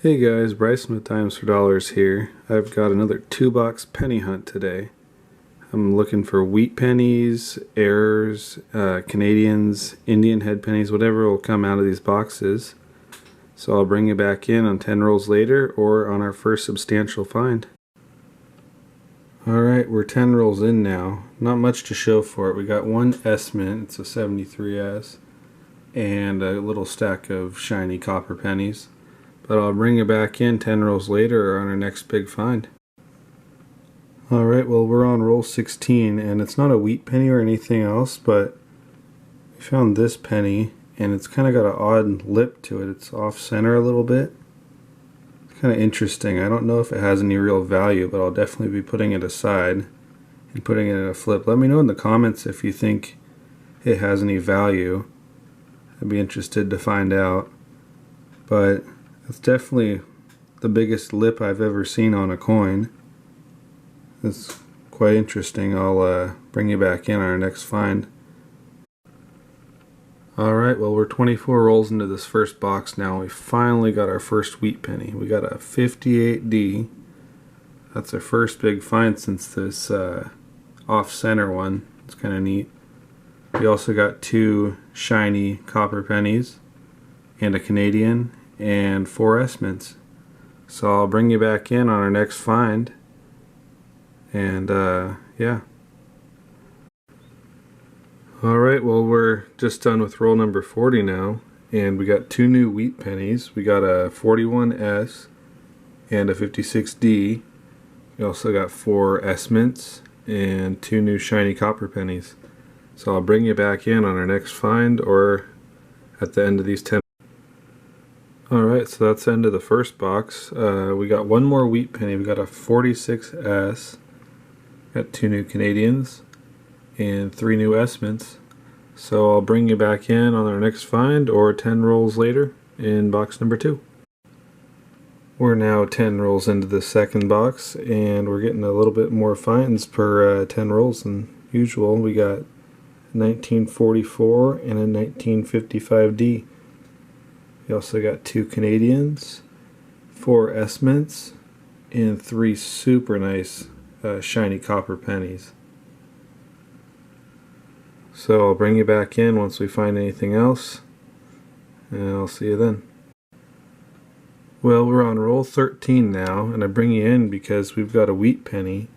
Hey guys, Bryson with Times for Dollars here. I've got another 2-box penny hunt today. I'm looking for wheat pennies, errors, Canadians, Indian head pennies, whatever will come out of these boxes. So I'll bring you back in on 10 rolls later or on our first substantial find. Alright, we're 10 rolls in now. Not much to show for it. We got one S-mint, it's a 73S, and a little stack of shiny copper pennies. But I'll bring you back in 10 rolls later on our next big find. Alright, well we're on roll 16 and it's not a wheat penny or anything else, but we found this penny and it's kind of got an odd lip to it. It's off center a little bit. It's kind of interesting. I don't know if it has any real value, but I'll definitely be putting it aside and putting it in a flip. Let me know in the comments if you think it has any value. I'd be interested to find out. But it's definitely the biggest lip I've ever seen on a coin. It's quite interesting. I'll bring you back in on our next find. Alright, well we're 24 rolls into this first box now. We finally got our first wheat penny. We got a 58D. That's our first big find since this off-center one. It's kind of neat. We also got two shiny copper pennies and a Canadian and 4 S-mints. So I'll bring you back in on our next find. And yeah. Alright, well we're just done with roll number 40 now, and we got two new wheat pennies. We got a 41S and a 56D. We also got 4 S-mints and two new shiny copper pennies. So I'll bring you back in on our next find or at the end of these 10. Alright, so that's the end of the first box. We got one more wheat penny. We got a 46S. Got two new Canadians and 3 new S-mints. So I'll bring you back in on our next find or 10 rolls later in box number 2. We're now 10 rolls into the second box and we're getting a little bit more finds per 10 rolls than usual. We got 1944 and a 1955D. We also got 2 Canadians, 4 S-mints, and 3 super nice shiny copper pennies. So I'll bring you back in once we find anything else, and I'll see you then. Well, we're on roll 13 now, and I bring you in because we've got a wheat penny,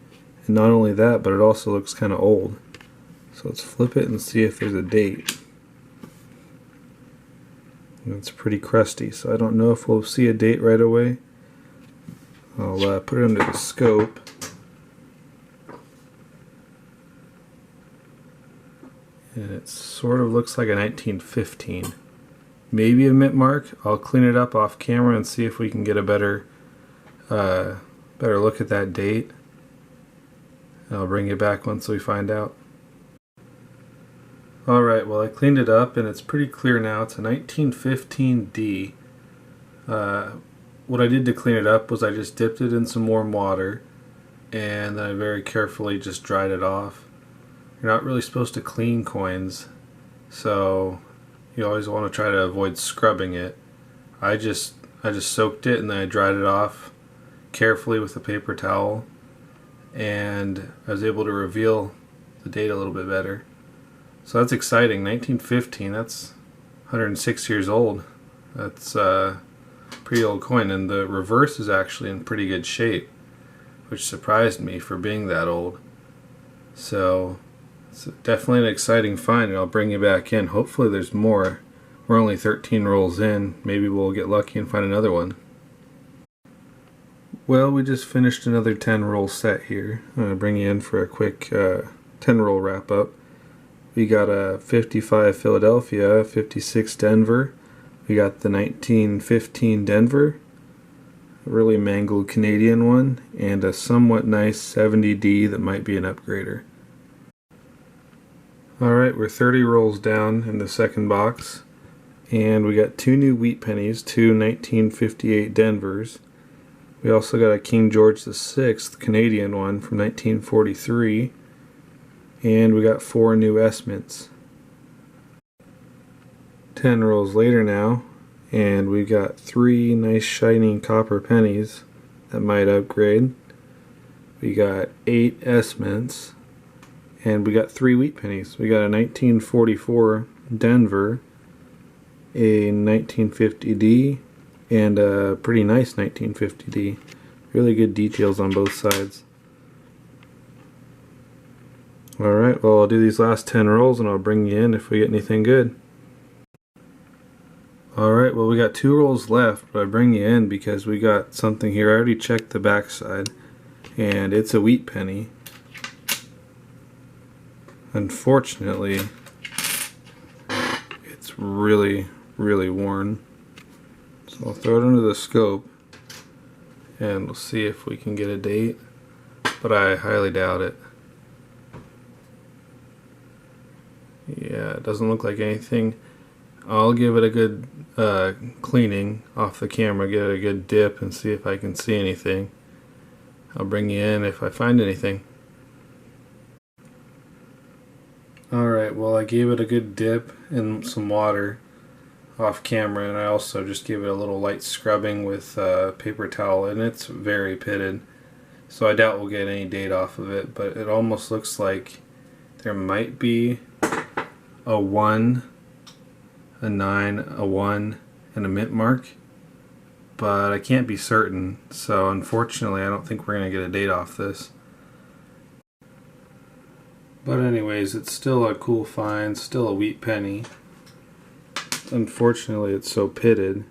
and not only that, but it also looks kind of old. So let's flip it and see if there's a date. It's pretty crusty, so I don't know if we'll see a date right away. I'll put it under the scope. And it sort of looks like a 1915. Maybe a mint mark. I'll clean it up off camera and see if we can get a better look at that date. I'll bring you back once we find out. Alright, well I cleaned it up and it's pretty clear now. It's a 1915D. What I did to clean it up was I just dipped it in some warm water and then I very carefully just dried it off. You're not really supposed to clean coins, so you always want to try to avoid scrubbing it. I just soaked it and then I dried it off carefully with a paper towel, and I was able to reveal the date a little bit better. So that's exciting. 1915, that's 106 years old. That's a pretty old coin, and the reverse is actually in pretty good shape, which surprised me for being that old. So it's definitely an exciting find, and I'll bring you back in. Hopefully there's more. We're only 13 rolls in. Maybe we'll get lucky and find another one. Well, we just finished another 10 roll set here. I'm going to bring you in for a quick 10 roll wrap up. We got a 55 Philadelphia, 56 Denver. We got the 1915 Denver, a really mangled Canadian one, and a somewhat nice 70D that might be an upgrader. Alright, we're 30 rolls down in the second box, and we got 2 new wheat pennies, 2 1958 Denvers. We also got a King George VI Canadian one from 1943, and we got 4 new S-mints. 10 rolls later now, And we've got 3 nice shining copper pennies that might upgrade. We got 8 S mints, and we got 3 wheat pennies. We got a 1944 Denver, a 1950D, and a pretty nice 1950D. Really good details on both sides. Alright, well, I'll do these last 10 rolls and I'll bring you in if we get anything good. Alright, well, we got 2 rolls left, but I bring you in because we got something here. I already checked the back side, and it's a wheat penny. Unfortunately, it's really worn. So I'll throw it under the scope and we'll see if we can get a date, but I highly doubt it. Yeah, it doesn't look like anything. I'll give it a good cleaning off the camera, get it a good dip and see if I can see anything. I'll bring you in if I find anything. Alright, well, I gave it a good dip in some water off camera, and I also just gave it a little light scrubbing with paper towel, and it's very pitted, so I doubt we'll get any date off of it, but it almost looks like there might be a 1, a 9, a 1, and a mint mark, but I can't be certain, so unfortunately I don't think we're going to get a date off this. But anyways, it's still a cool find, still a wheat penny. Unfortunately it's so pitted,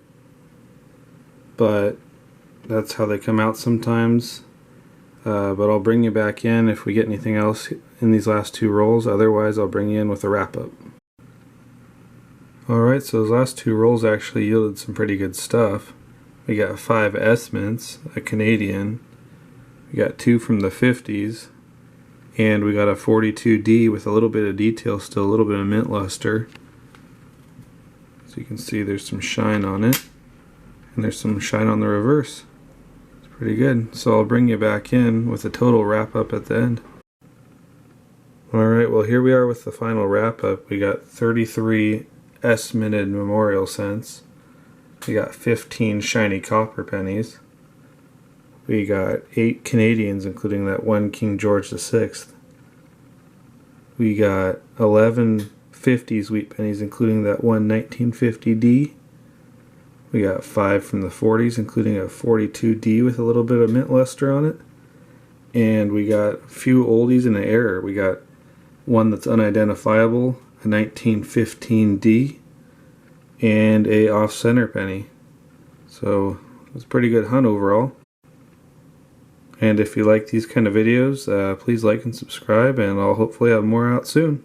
but that's how they come out sometimes. But I'll bring you back in if we get anything else in these last 2 rolls. Otherwise I'll bring you in with a wrap up. Alright, so those last 2 rolls actually yielded some pretty good stuff. We got 5 S mints, a Canadian. We got 2 from the 50s. And we got a 42D with a little bit of detail still, a little bit of mint luster. So you can see there's some shine on it. And there's some shine on the reverse. It's pretty good. So I'll bring you back in with a total wrap up at the end. Alright, well, here we are with the final wrap up. We got 33 S minted memorial cents. We got 15 shiny copper pennies. We got 8 Canadians, including that 1 King George VI. We got 11 50s wheat pennies, including that 1 1950D. We got 5 from the 40s, including a 42D with a little bit of mint luster on it. And we got a few oldies and an error. We got one that's unidentifiable, a 1915D, and a off-center penny. So it's a pretty good hunt overall. And if you like these kind of videos, please like and subscribe, and I'll hopefully have more out soon.